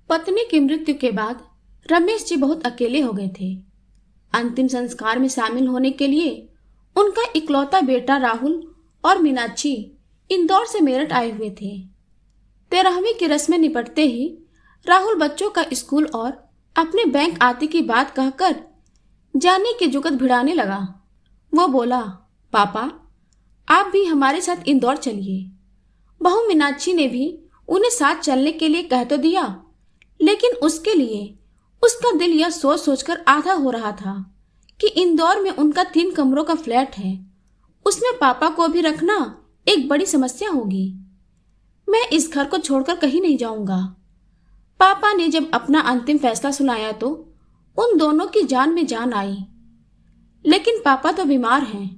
पत्नी की मृत्यु के बाद रमेश जी बहुत अकेले हो गए थे। अंतिम संस्कार में शामिल होने के लिए उनका इकलौता बेटा राहुल और मीनाक्षी इंदौर से मेरठ आए हुए थे। 13वीं की रस्में निपटते ही राहुल बच्चों का स्कूल और अपने बैंक आदि की बात कहकर जाने की जुगत भिड़ाने लगा। वो बोला, पापा आप भी हमारे साथ इंदौर चलिए। बहू मीनाक्षी ने भी उन्हें साथ चलने के लिए कह तो दिया, लेकिन उसके लिए उसका दिल यह सोच सोचकर आधा हो रहा था कि इंदौर में उनका 3 कमरों का फ्लैट है, उसमें पापा को भी रखना एक बड़ी समस्या होगी। मैं इस घर को छोड़कर कहीं नहीं जाऊंगा। पापा ने जब अपना अंतिम फैसला सुनाया तो उन दोनों की जान में जान आई। लेकिन पापा तो बीमार हैं,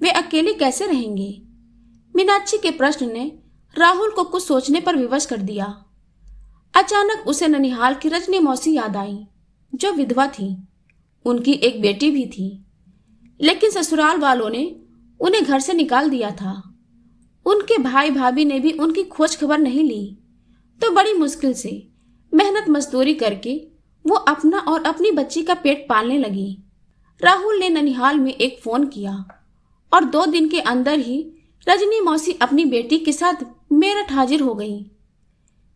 वे अकेले कैसे रहेंगे? मीनाक्षी के प्रश्न ने राहुल को कुछ सोचने पर विवश कर दिया। अचानक उसे ननिहाल की रजनी मौसी याद आई, जो विधवा थी। उनकी एक बेटी भी थी, लेकिन ससुराल वालों ने उन्हें घर से निकाल दिया था। उनके भाई भाभी ने भी उनकी खोज खबर नहीं ली, तो बड़ी मुश्किल से मेहनत मजदूरी करके वो अपना और अपनी बच्ची का पेट पालने लगी। राहुल ने ननिहाल में एक फोन किया और 2 दिन के अंदर ही रजनी मौसी अपनी बेटी के साथ मेरठ हाजिर हो गई।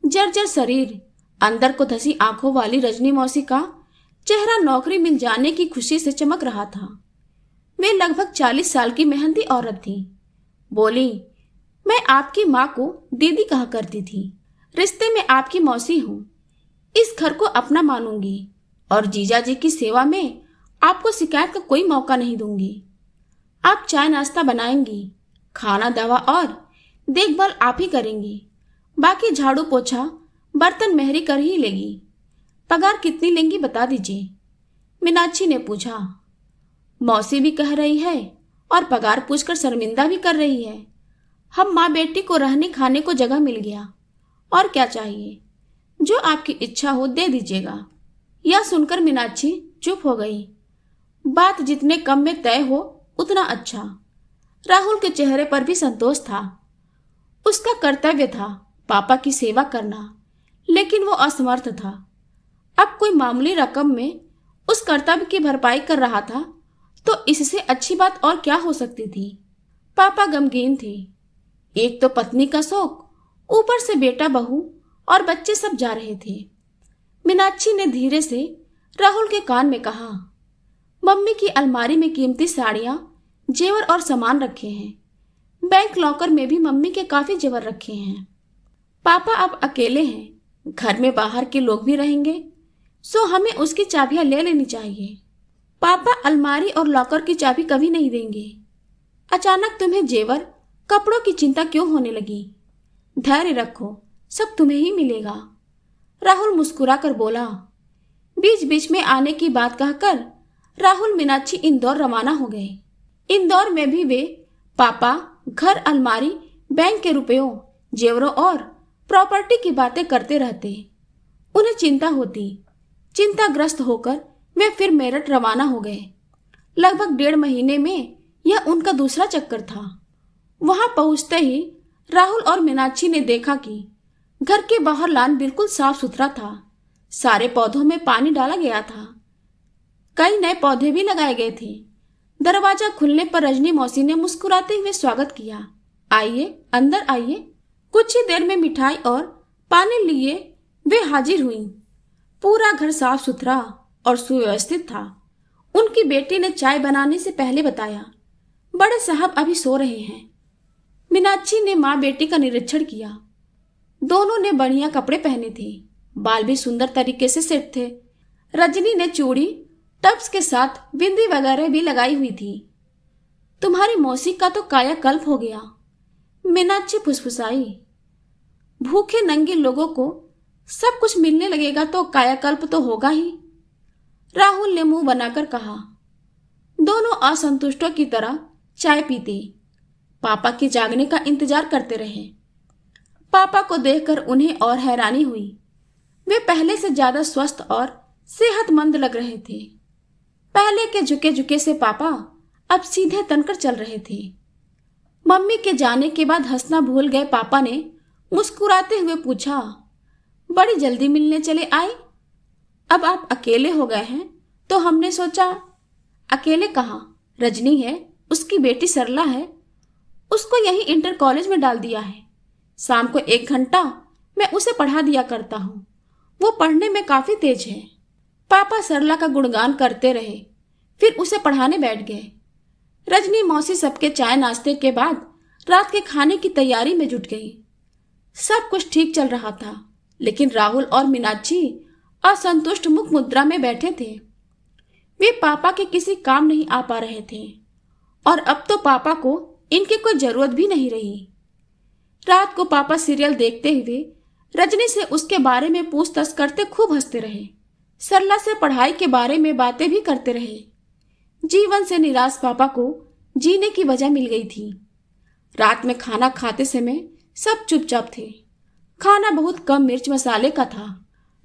जर्जर शरीर, अंदर को धसी आंखों वाली रजनी मौसी का चेहरा नौकरी मिल जाने की खुशी से चमक रहा था। वे लगभग 40 साल की मेहनती औरत थी। बोली, मैं आपकी माँ को दीदी कहा करती थी, रिश्ते में आपकी मौसी हूँ। इस घर को अपना मानूंगी और जीजा जी की सेवा में आपको शिकायत का कोई मौका नहीं दूंगी। आप चाय नाश्ता बनाएंगी, खाना दवा और देखभाल आप ही करेंगी। बाकी झाड़ू पोछा बर्तन मेहरी कर ही लेगी। पगार कितनी लेंगी बता दीजिए। मीनाक्षी ने पूछा। मौसी भी कह रही है और पगार पूछकर शर्मिंदा भी कर रही है। हम माँ बेटी को रहने खाने को जगह मिल गया, और क्या चाहिए? जो आपकी इच्छा हो दे दीजिएगा। यह सुनकर मीनाक्षी चुप हो गई। बात जितने कम में तय हो उतना अच्छा। राहुल के चेहरे पर भी संतोष था। उसका कर्तव्य था पापा की सेवा करना, लेकिन वो असमर्थ था। अब कोई मामूली रकम में उस कर्तव्य की भरपाई कर रहा था, तो इससे अच्छी बात और क्या हो सकती थी? पापा गमगीन थे। एक तो पत्नी का शोक, ऊपर से बेटा बहू और बच्चे सब जा रहे थे। मीनाक्षी ने धीरे से राहुल के कान में कहा, मम्मी की अलमारी में कीमती साड़ियां, जेवर और सामान रखे हैं। बैंक लॉकर में भी मम्मी के काफी जेवर रखे हैं। पापा अब अकेले हैं, घर में बाहर के लोग भी रहेंगे, सो हमें उसकी चाबियां ले लेनी चाहिए। पापा अलमारी और लॉकर की चाबी कभी नहीं देंगे। अचानक तुम्हें जेवर कपड़ों की चिंता क्यों होने लगी? धैर्य रखो, सब तुम्हें ही मिलेगा। राहुल मुस्कुराकर बोला। बीच बीच में आने की बात कहकर राहुल मीनाक्षी इंदौर रवाना हो गए। इंदौर में भी वे पापा घर, अलमारी, बैंक के रुपयों, जेवरों और प्रॉपर्टी की बातें करते रहते। उन्हें चिंता होती। चिंताग्रस्त होकर वे फिर मेरठ रवाना हो गए। लगभग 1.5 महीने में यह उनका दूसरा चक्कर था। वहां पहुंचते ही राहुल और मीनाक्षी ने देखा कि घर के बाहर लॉन बिल्कुल साफ सुथरा था। सारे पौधों में पानी डाला गया था। कई नए पौधे भी लगाए गए थे। दरवाजा खुलने पर रजनी मौसी ने मुस्कुराते हुए स्वागत किया। आइए, अंदर आइए। कुछ ही देर में मिठाई और पानी लिए वे हाजिर हुई। पूरा घर साफ सुथरा और सुव्यवस्थित था। उनकी बेटी ने चाय बनाने से पहले बताया, बड़े साहब अभी सो रहे हैं। मीनाक्षी ने माँ बेटी का निरीक्षण किया। दोनों ने बढ़िया कपड़े पहने थे, बाल भी सुंदर तरीके से सेट थे। रजनी ने चूड़ी टब्स के साथ बिंदी वगैरह भी लगाई हुई थी। तुम्हारी मौसी का तो कायाकल्प हो गया, मीनाक्षी फुसफुसाई। भूखे नंगे लोगों को सब कुछ मिलने लगेगा तो कायाकल्प तो होगा ही, राहुल ने मुंह बनाकर कहा। दोनों असंतुष्टों की तरह चाय पीते पापा के जागने का इंतजार करते रहे। पापा को देखकर उन्हें और हैरानी हुई। वे पहले से ज्यादा स्वस्थ और सेहतमंद लग रहे थे। पहले के झुके झुके से पापा अब सीधे तनकर चल रहे थे। मम्मी के जाने के बाद हंसना भूल गए पापा ने मुस्कुराते हुए पूछा, बड़ी जल्दी मिलने चले आए। अब आप अकेले हो गए हैं तो हमने सोचा। अकेले कहाँ, रजनी है, उसकी बेटी सरला है, उसको यहीं इंटर कॉलेज में डाल दिया है। शाम को 1 घंटा मैं उसे पढ़ा दिया करता हूँ, वो पढ़ने में काफी तेज है। पापा सरला का गुणगान करते रहे, फिर उसे पढ़ाने बैठ गए। रजनी मौसी सबके चाय नाश्ते के बाद रात के खाने की तैयारी में जुट गई। सब कुछ ठीक चल रहा था, लेकिन राहुल और मीनाक्षी असंतुष्ट मुख मुद्रा में बैठे थे। वे पापा के किसी काम नहीं आ पा रहे थे और अब तो पापा को इनकी कोई जरूरत भी नहीं रही। रात को पापा सीरियल देखते हुए रजनी से उसके बारे में पूछताछ करते खूब हंसते रहे। सरला से पढ़ाई के बारे में बातें भी करते रहे। जीवन से निराश पापा को जीने की वजह मिल गई थी। रात में खाना खाते समय सब चुपचाप थे। खाना बहुत कम मिर्च मसाले का था,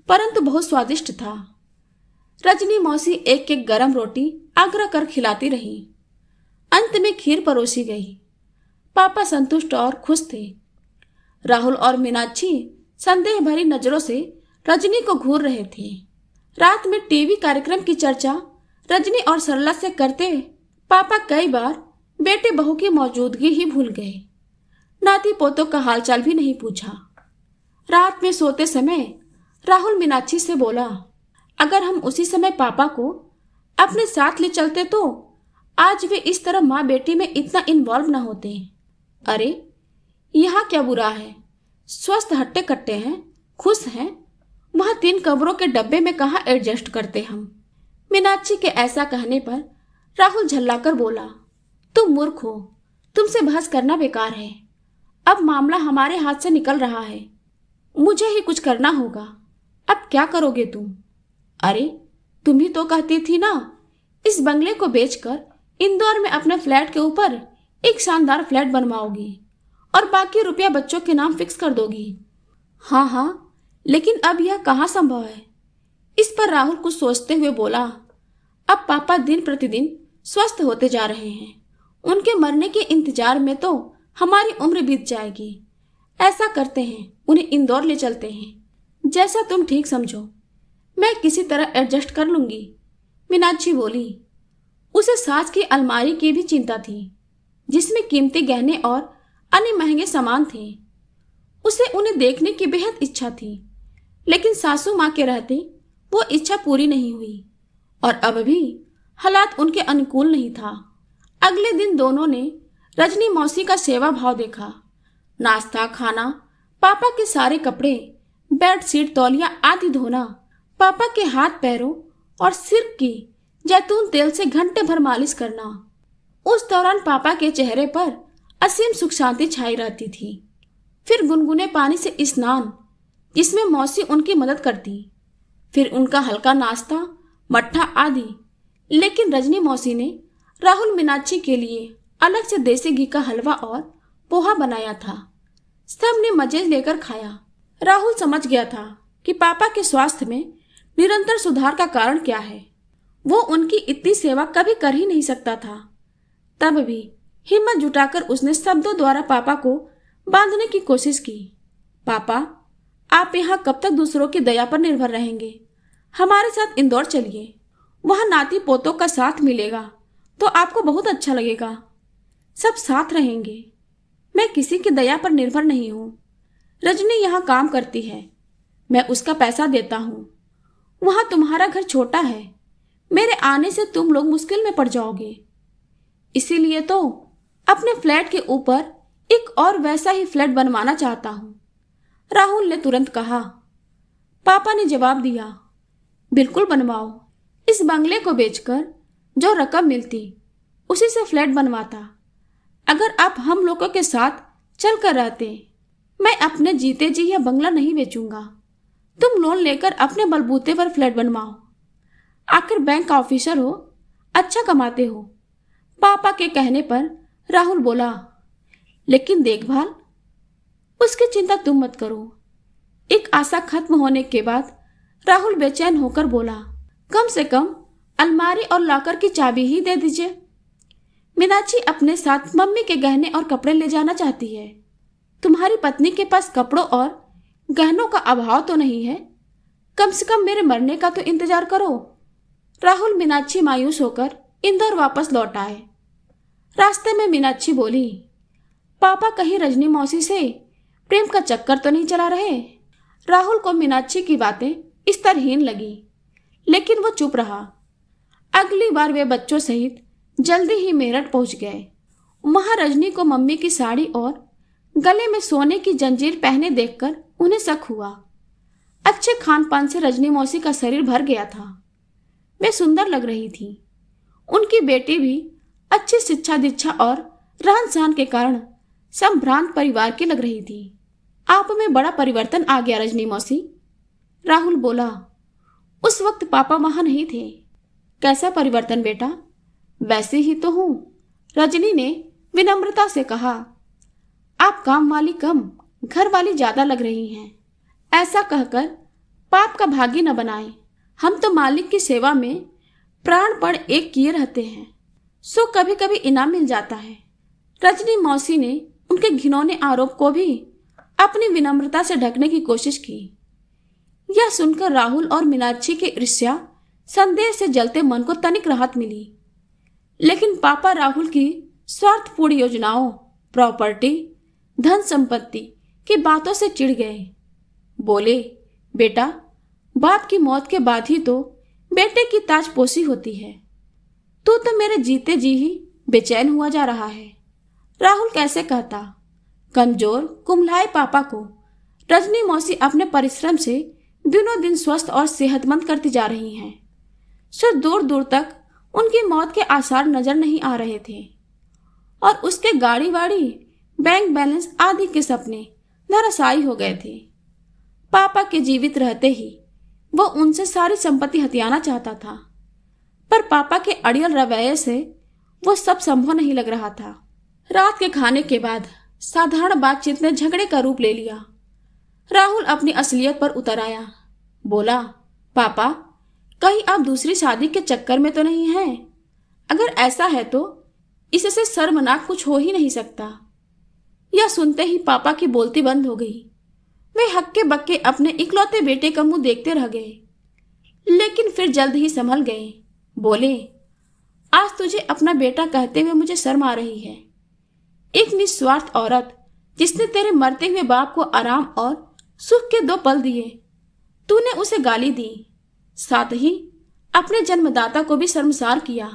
परंतु बहुत स्वादिष्ट था। रजनी मौसी एक एक गरम रोटी आग्रह कर खिलाती रही। अंत में खीर परोसी गई। पापा संतुष्ट और खुश थे। राहुल और मीनाक्षी संदेह भरी नजरों से रजनी को घूर रहे थे। रात में टीवी कार्यक्रम की चर्चा रजनी और सरला से करते पापा कई बार बेटे बहू की मौजूदगी ही भूल गए। नाती पोतों का हालचाल भी नहीं पूछा। रात में सोते समय राहुल मीनाक्षी से बोला, अगर हम उसी समय पापा को अपने साथ ले चलते तो आज वे इस तरह माँ बेटी में इतना इन्वॉल्व न होते। अरे यहाँ क्या बुरा है, स्वस्थ हट्टे कट्टे हैं, खुश हैं, वहां 3 कब्रों के डब्बे में कहाँ एडजस्ट करते हम। मीनाक्षी के ऐसा कहने पर राहुल झल्लाकर बोला, तुम मूर्ख हो, तुमसे बहस करना बेकार है। अब मामला हमारे हाथ से निकल रहा है, मुझे ही कुछ करना होगा। अब क्या करोगे तुम? अरे तुम ही तो कहती थी ना, इस बंगले को बेचकर इंदौर में अपने फ्लैट के ऊपर एक शानदार फ्लैट बनवाओगी और बाकी रुपया बच्चों के नाम फिक्स कर दोगी। हाँ, लेकिन अब यह कहाँ संभव है? इस पर राहुल कुछ सोचते हुए बोला, अब पापा दिन प्रतिदिन स्वस्थ होते जा रहे हैं, उनके मरने के इंतजार में तो हमारी उम्र बीत जाएगी। ऐसा करते हैं, उन्हें इंदौर ले चलते हैं, जैसा तुम ठीक समझो, मैं किसी तरह एडजस्ट कर लूंगी। मीनाक्षी बोली। उसे सास की अलमारी की भी चिंता थी, जिसमें कीमती गहने और अन्य महंगे सामान थे। उसे उन्हें देखने की बेहद इच्छा थी, लेकिन सासू माँ के रहते वो इच्छा पूरी नहीं हुई और अब भी हालात उनके अनुकूल नहीं था। अगले दिन दोनों ने रजनी मौसी का सेवा भाव देखा। नाश्ता, खाना, पापा के सारे कपड़े, बेडशीट, तौलिया आदि धोना, पापा के हाथ पैरों और सिर की जैतून तेल से घंटे भर मालिश करना। उस दौरान पापा के चेहरे पर असीम सुख शांति छाई रहती थी। फिर गुनगुने पानी से स्नान, जिसमें मौसी उनकी मदद करती। फिर उनका हल्का नाश्ता, मट्ठा आदि। लेकिन रजनी मौसी ने राहुल मीनाक्षी के लिए अलग से देसी घी का हलवा और पोहा बनाया था। सब ने मजे लेकर खाया। राहुल समझ गया था कि पापा के स्वास्थ्य में निरंतर सुधार का कारण क्या है। वो उनकी इतनी सेवा कभी कर ही नहीं सकता था। तब भी हिम्मत जुटाकर उसने शब्दों द्वारा पापा को बांधने की कोशिश की। पापा, आप यहाँ कब तक दूसरों की दया पर निर्भर रहेंगे? हमारे साथ इंदौर चलिए, वहां नाती पोतों का साथ मिलेगा तो आपको बहुत अच्छा लगेगा। सब साथ रहेंगे। मैं किसी की दया पर निर्भर नहीं हूँ। रजनी यहाँ काम करती है, मैं उसका पैसा देता हूँ। वहां तुम्हारा घर छोटा है, मेरे आने से तुम लोग मुश्किल में पड़ जाओगे। इसीलिए तो अपने फ्लैट के ऊपर एक और वैसा ही फ्लैट बनवाना चाहता हूं। राहुल ने तुरंत कहा। पापा ने जवाब दिया, बिल्कुल बनवाओ। इस बंगले को बेचकर जो रकम मिलती उसी से फ्लैट बनवाता। अगर आप हम लोगों के साथ चल कर रहते, मैं अपने जीते जी यह बंगला नहीं बेचूंगा। तुम लोन लेकर अपने बलबूते पर फ्लैट बनवाओ। आखिर बैंक का ऑफिसर हो, अच्छा कमाते हो। पापा के कहने पर राहुल बोला, लेकिन देखभाल, उसकी चिंता तुम मत करो। एक आशा खत्म होने के बाद राहुल बेचैन होकर बोला, कम से कम अलमारी और लॉकर की चाबी ही दे दीजिए। मीनाक्षी अपने साथ मम्मी के गहने और कपड़े ले जाना चाहती है। तुम्हारी पत्नी के पास कपड़ों और गहनों का अभाव तो नहीं है? कम से कम मेरे मरने का तो इंतजार करो। राहुल मीनाक्षी मायूस होकर इंदौर वापस लौट आए। रास्ते में मीनाक्षी बोली, पापा कहीं रजनी मौसी से प्रेम का चक्कर तो नहीं चला रहे? राहुल को मीनाक्षी की बातें इस तरहीन लगी, लेकिन वो चुप रहा। अगली बार वे बच्चों सहित जल्दी ही मेरठ पहुंच गए। वहां रजनी को मम्मी की साड़ी और गले में सोने की जंजीर पहने देखकर उन्हें शक हुआ। अच्छे खान पान से रजनी मौसी का शरीर भर गया था। वे सुंदर लग रही थी। उनकी बेटी भी अच्छी शिक्षा दीक्षा और रहन सहन के कारण संभ्रांत परिवार की लग रही थी। आप में बड़ा परिवर्तन आ गया रजनी मौसी, राहुल बोला। उस वक्त पापा वहां नहीं थे। कैसा परिवर्तन बेटा? वैसे ही तो हूं, रजनी ने विनम्रता से कहा। आप काम वाली कम, घर वाली ज्यादा लग रही हैं। ऐसा कहकर पाप का भागी न बनाएं। हम तो मालिक की सेवा में प्राणपण एक किए रहते हैं, सो कभी कभी इनाम मिल जाता है। रजनी मौसी ने उनके घिनौने आरोप को भी अपनी विनम्रता से ढकने की कोशिश की। यह सुनकर राहुल और मीनाक्षी के ईर्ष्या संदेह से जलते मन को तनिक राहत मिली। लेकिन पापा राहुल की स्वार्थपूर्ण योजनाओं, प्रॉपर्टी, धन संपत्ति की बातों से चिढ़ गए। बोले, बेटा, बाप की मौत के बाद ही तो बेटे की ताजपोशी होती है। तू तो मेरे जीते जी ही बेचैन हुआ जा रहा है। राहुल कैसे कहता? कमजोर कुम्हलाए पापा को रजनी मौसी अपने परिश्रम से दिनों दिन स्वस्थ और सेहतमंद करती जा रही हैं। सो दूर दूर तक उनकी मौत के आसार नजर नहीं आ रहे थे और उसके गाड़ी वाड़ी, बैंक बैलेंस आदि के सपने धराशायी हो गए थे। पापा के जीवित रहते ही वो उनसे सारी संपत्ति हथियाना चाहता था, पर पापा के अड़ियल रवैये से वो सब संभव नहीं लग रहा था। रात के खाने के बाद साधारण बातचीत ने झगड़े का रूप ले लिया। राहुल अपनी असलियत पर उतर आया। बोला, पापा, कहीं आप दूसरी शादी के चक्कर में तो नहीं हैं? अगर ऐसा है तो इससे शर्मनाक कुछ हो ही नहीं सकता। यह सुनते ही पापा की बोलती बंद हो गई। वे हक्के बक्के अपने इकलौते बेटे का मुंह देखते रह गए, लेकिन फिर जल्द ही संभल गए। बोले, आज तुझे अपना बेटा कहते हुए मुझे शर्म आ रही है। एक निस्वार्थ औरत जिसने तेरे मरते हुए बाप को आराम और सुख के 2 पल दिए, तूने उसे गाली दी, साथ ही अपने जन्मदाता को भी शर्मसार किया।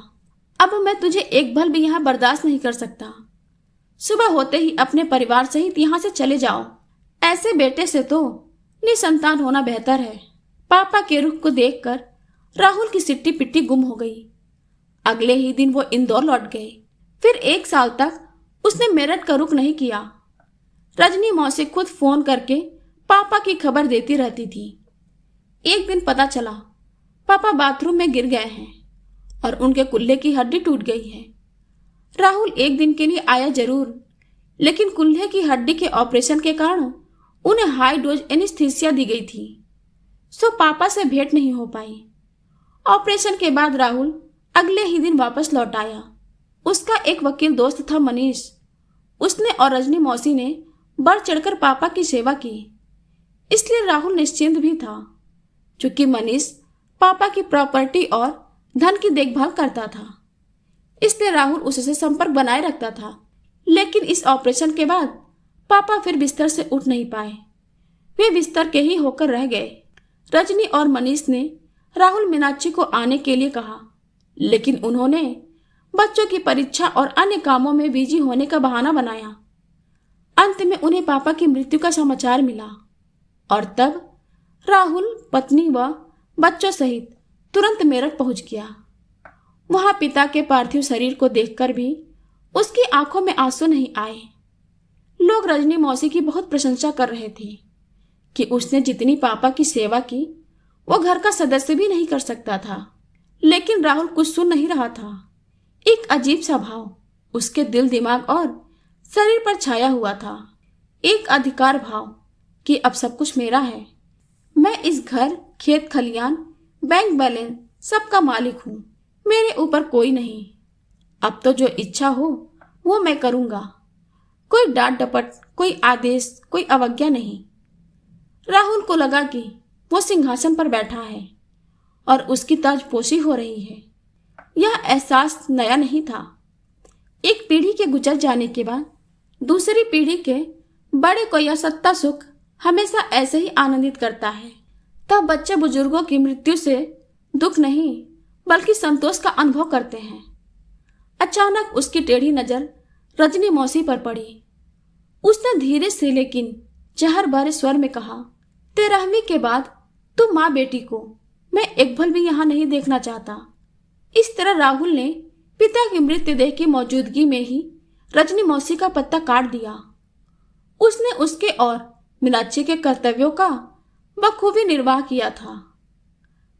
अब मैं तुझे एक पल भी यहां बर्दाश्त नहीं कर सकता। सुबह होते ही अपने परिवार सहित यहां से चले जाओ। ऐसे बेटे से तो निसंतान होना बेहतर है। पापा के रुख को देखकर राहुल की सिट्टी पिट्टी गुम हो गई। अगले ही दिन वो इंदौर लौट गए। फिर 1 साल तक उसने मेरठ का रुख नहीं किया। रजनी मौसी खुद फोन करके पापा की खबर देती रहती थी। एक दिन पता चला पापा बाथरूम में गिर गए हैं और उनके कुल्हे की हड्डी टूट गई है। राहुल एक दिन के लिए आया जरूर, लेकिन कुल्हे की हड्डी के ऑपरेशन के कारण उन्हें हाई डोज एनेस्थीसिया दी गई थी, सो पापा से भेंट नहीं हो पाई। ऑपरेशन के बाद राहुल अगले ही दिन वापस लौट आया। उसका एक वकील दोस्त था मनीष। उसने और रजनी मौसी ने बढ़ चढ़कर पापा की सेवा की, इसलिए राहुल निश्चिंत भी था। चूंकि मनीष पापा की प्रॉपर्टी और धन की देखभाल करता था, इसलिए राहुल उससे संपर्क बनाए रखता था। लेकिन इस ऑपरेशन के बाद पापा फिर बिस्तर से उठ नहीं पाए। वे बिस्तर के ही होकर रह गए। रजनी और मनीष ने राहुल मीनाक्षी को आने के लिए कहा, लेकिन उन्होंने बच्चों की परीक्षा और अन्य कामों में बिजी होने का बहाना बनाया। अंत में उन्हें पापा की मृत्यु का समाचार मिला और तब राहुल पत्नी व बच्चों सहित तुरंत मेरठ पहुंच गया। वहां पिता के पार्थिव शरीर को देखकर भी उसकी आंखों में आंसू नहीं आए। लोग रजनी मौसी की बहुत प्रशंसा कर रहे थे कि उसने जितनी पापा की सेवा की वो घर का सदस्य भी नहीं कर सकता था। लेकिन राहुल कुछ सुन नहीं रहा था। एक अजीब सा भाव उसके दिल, दिमाग और शरीर पर छाया हुआ था। एक अधिकार भाव कि अब सब कुछ मेरा है। मैं इस घर, खेत खलियान, बैंक बैलेंस सबका मालिक हूं। मेरे ऊपर कोई नहीं। अब तो जो इच्छा हो वो मैं करूंगा। कोई डांट डपट, कोई आदेश, कोई अवज्ञा नहीं। राहुल को लगा कि वो सिंहासन पर बैठा है और उसकी ताजपोशी हो रही है। यह एहसास नया नहीं था। एक पीढ़ी के गुजर जाने के बाद दूसरी पीढ़ी के बड़े को यह सत्ता सुख हमेशा ऐसे ही आनंदित करता है। तब बच्चे बुजुर्गों की मृत्यु से दुख नहीं बल्कि संतोष का अनुभव करते हैं। अचानक उसकी टेढ़ी नजर रजनी मौसी पर पड़ी। उसने धीरे से लेकिन जहर भरे स्वर में कहा, 13वीं के बाद तुम माँ बेटी को मैं एक पल भी यहां नहीं देखना चाहता। इस तरह राहुल ने पिता की मृतदेह की मौजूदगी में ही रजनी मौसी का पत्ता काट दिया। उसने उसके और मीनाक्षी के कर्तव्यों का बखूबी निर्वाह किया था।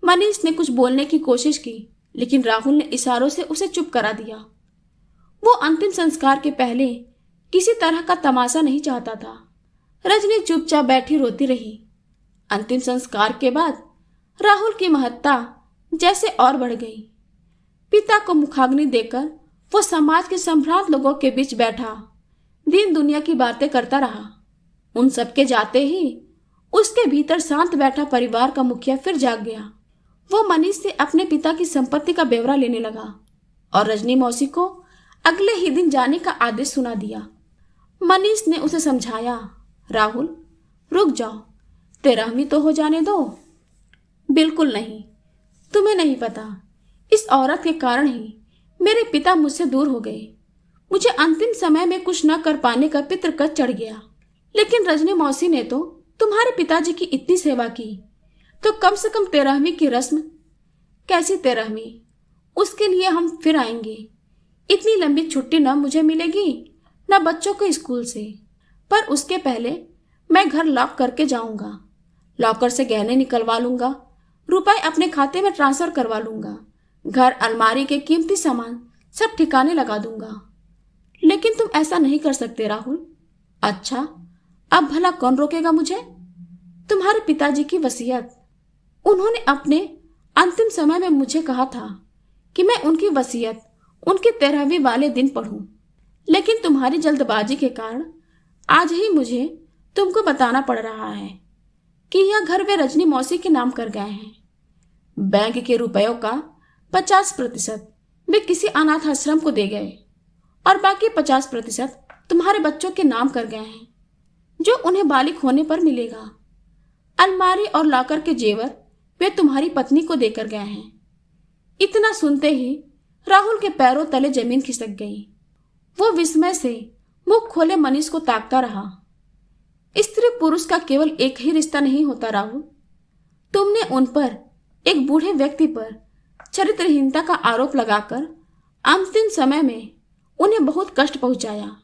मनीष ने कुछ बोलने की कोशिश की, लेकिन राहुल ने इशारों से उसे चुप करा दिया। वो अंतिम संस्कार के पहले किसी तरह का तमाशा नहीं चाहता था। रजनी चुपचाप बैठी रोती रही। अंतिम संस्कार के बाद राहुल की महत्ता जैसे और बढ़ गई। पिता को मुखाग्नि देकर वो समाज के संभ्रांत लोगों के बीच बैठा दीन दुनिया की बातें करता रहा। उन सबके जाते ही उसके भीतर शांत बैठा परिवार का मुखिया फिर जाग गया। वो मनीष से अपने पिता की संपत्ति का ब्यौरा लेने लगा और रजनी मौसी को अगले ही दिन जाने का आदेश सुना दिया। मनीष ने उसे समझाया, राहुल रुक जाओ, 13वीं तो हो जाने दो। बिल्कुल नहीं, तुम्हें नहीं पता, इस औरत के कारण ही मेरे पिता मुझसे दूर हो गए। मुझे अंतिम समय में कुछ न कर पाने का पितृकर्ज चढ़ गया, लेकिन रजनी मौसी ने तो तुम्हारे पिताजी की इतनी सेवा की, तो कम से कम 13वीं की रस्म। कैसी 13वीं? उसके लिए हम फिर आएंगे। इतनी लंबी छुट्टी न मुझे मिलेगी न बच्चों को स्कूल से, पर उसके पहले मैं घर लॉक करके जाऊंगा। लॉकर से गहने निकलवा लूंगा, रुपए अपने खाते में ट्रांसफर करवा लूंगा, घर अलमारी के कीमती सामान सब ठिकाने लगा दूंगा। लेकिन तुम ऐसा नहीं कर सकते राहुल। अच्छा, अब भला कौन रोकेगा मुझे? तुम्हारे पिताजी की वसीयत। उन्होंने अपने अंतिम समय में मुझे कहा था कि मैं उनकी वसीयत उनके 13वीं वाले दिन पढ़ूं, लेकिन तुम्हारी जल्दबाजी के कारण आज ही मुझे तुमको बताना पड़ रहा है कि यह घर वे रजनी मौसी के नाम कर गए हैं। बैंक के रुपयों का 50% वे किसी अनाथ आश्रम को दे गए और बाकी 50% तुम्हारे बच्चों के नाम कर गए हैं, जो उन्हें बालिग होने पर मिलेगा। अलमारी और लॉकर के जेवर वे तुम्हारी पत्नी को देकर गए हैं। इतना सुनते ही राहुल के पैरों तले जमीन खिसक गई। वो विस्मय से मुख खोले मनीष को ताकता रहा। स्त्री पुरुष का केवल एक ही रिश्ता नहीं होता राहुल। तुमने उन पर, एक बूढ़े व्यक्ति पर चरित्रहीनता का आरोप लगाकर अंतिम समय में उन्हें बहुत कष्ट पहुंचाया,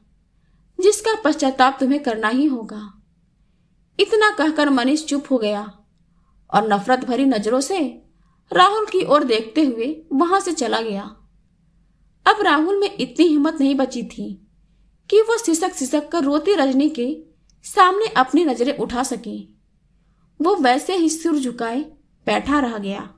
जिसका पश्चाताप तुम्हें करना ही होगा। इतना कहकर मनीष चुप हो गया और नफरत भरी नजरों से राहुल की ओर देखते हुए वहां से चला गया। अब राहुल में इतनी हिम्मत नहीं बची थी कि वो सिसक सिसक कर रोती रजनी के सामने अपनी नजरें उठा सके। वो वैसे ही सिर झुकाए बैठा रह गया।